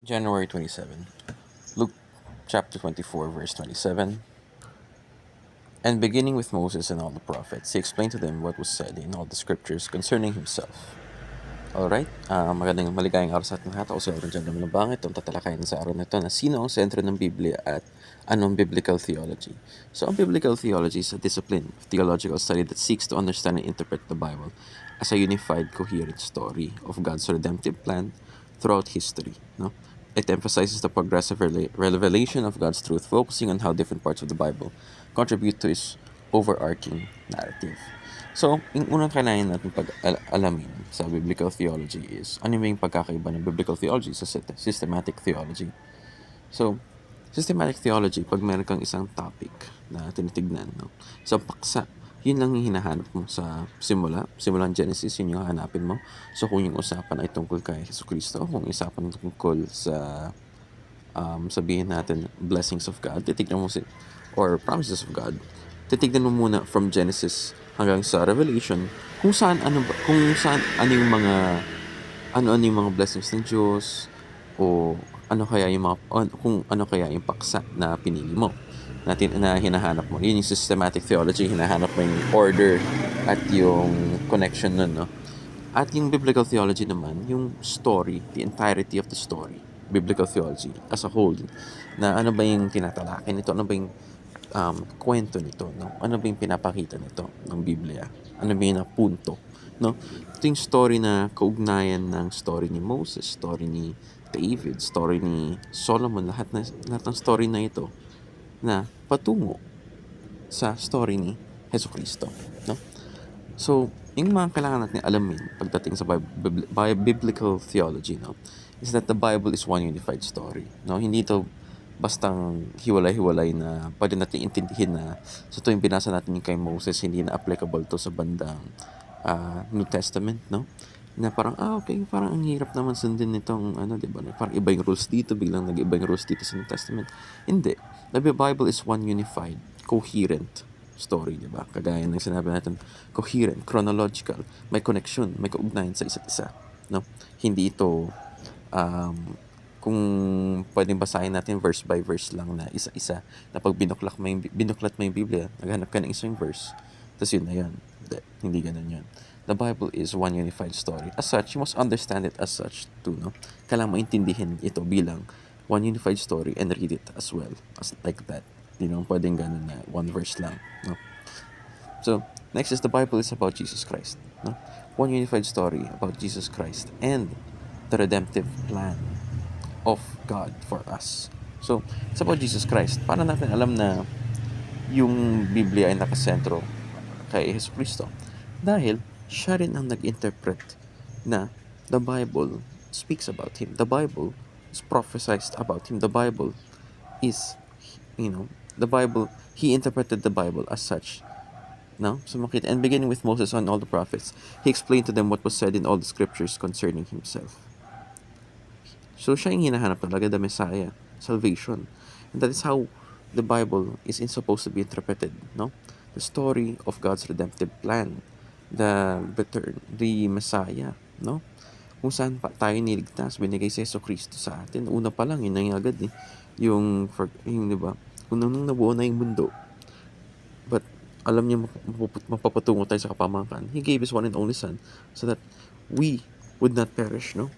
January 27. Luke chapter 24, verse 27. And beginning with Moses and all the prophets, he explained to them what was said in all the scriptures concerning himself. Alright, magandang maligayang araw sa ating lahat. Ako si Auron John Lamanabang. Itong tatalakayin sa araw na ito na sino ang sentro ng Biblia at anong biblical theology. So, ang biblical theology is a discipline of theological study that seeks to understand and interpret the Bible as a unified, coherent story of God's redemptive plan throughout history. No? It emphasizes the progressive revelation of God's truth, focusing on how different parts of the Bible contribute to His overarching narrative. So, yung unang kailangan natin pag-alamin sa biblical theology is ano yung pagkakaiba ng biblical theology sa systematic theology. So, systematic theology, pag meron kang isang topic na tinitignan, no? Sa paksa, yun lang yung hinahanap mo sa simulang Genesis, yun yung hanapin mo. So, kung yung usapan ay tungkol kay Jesucristo, kung usapan ay tungkol sa, sabihin natin, blessings of God, titignan mo or promises of God, titignan mo muna from Genesis hanggang sa Revelation kung saan ano yung mga blessings ng Diyos, o ano kaya yung kung ano kaya yung paksa na pinili mo na hinahanap mo. Yun yung systematic theology, hinahanap mo yung order at yung connection nun, no? At yung biblical theology naman, yung story, the entirety of the story, biblical theology as a whole, na ano ba yung tinatalakay nito, ano ba yung kwento nito, no? Ano ba yung pinapakita nito ng Biblia? Ano ba yung punto, no? Ito yung story na kaugnayan ng story ni Moses, story ni David, story ni Solomon, lahat ng story na ito na patungo sa story ni Jesucristo, no? So, yung mga kailangan natin alamin pagdating sa biblical theology, no, is that the Bible is one unified story, no? Hindi ito bastang hiwalay-hiwalay na pwede natin intindihin na sa tuwing binasa natin yung kay Moses, hindi na applicable to sa bandang New Testament, no? Na parang, okay, parang ang hirap naman sundin nitong, di ba? Parang iba yung rules dito, biglang nag-iba yung rules dito sa New Testament. Hindi. The Bible is one unified, coherent story, di ba? Kagaya ng sinabi natin, coherent, chronological, may connection, may kaugnayan sa isa't isa, no? Hindi ito, kung pwedeng basahin natin verse by verse lang na isa-isa, na pag binuklat mo yung Biblia, naghanap ka ng isang verse, tapos yun na yun. Hindi ganun yun. The Bible is one unified story. As such, you must understand it as such too, no? Kailangan maintindihin ito bilang one unified story and read it as well, as like that. Hindi naman pwedeng ganun na one verse lang, no? So, next is the Bible is about Jesus Christ, no? One unified story about Jesus Christ and the redemptive plan of God for us. So, it's about Jesus Christ. Paano natin alam na yung Biblia ay nakasentro kay Jesucristo? Dahil siya rin ang nag-interpret na the Bible speaks about Him. The Bible is prophesied about Him. The Bible is, the Bible, He interpreted the Bible as such. No? So makita, and beginning with Moses and all the prophets, He explained to them what was said in all the scriptures concerning Himself. So siya yung hinahanap talaga, the Messiah, salvation. And that is how the Bible is supposed to be interpreted, no? The story of God's redemptive plan, the Messiah, no? Kung saan pa tayo niligtas, binigay si Jesucristo sa atin. Una pa lang, yun na yung agad eh. Yung di ba? Kung nung nabuo na yung mundo, but alam niya mapapatungo tayo sa kapamakan, He gave His one and only Son so that we would not perish, no?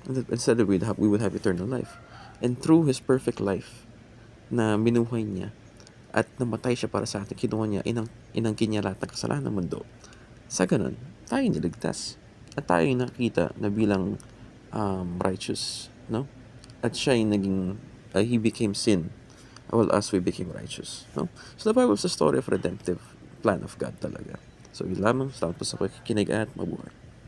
And that instead we would have eternal life. And through His perfect life na binuhay niya at namatay siya para sa atin, kinuha niya, inangkin niya lahat ng kasalanan ng mundo. Sa ganun, tayo niligtas. At tayo yung nakita na bilang righteous, no? At siya yung naging, He became sin, while us we became righteous, no? So the Bible is a story of redemptive plan of God talaga. So yun lamang, salamat po sa pakikinig at mabuhay.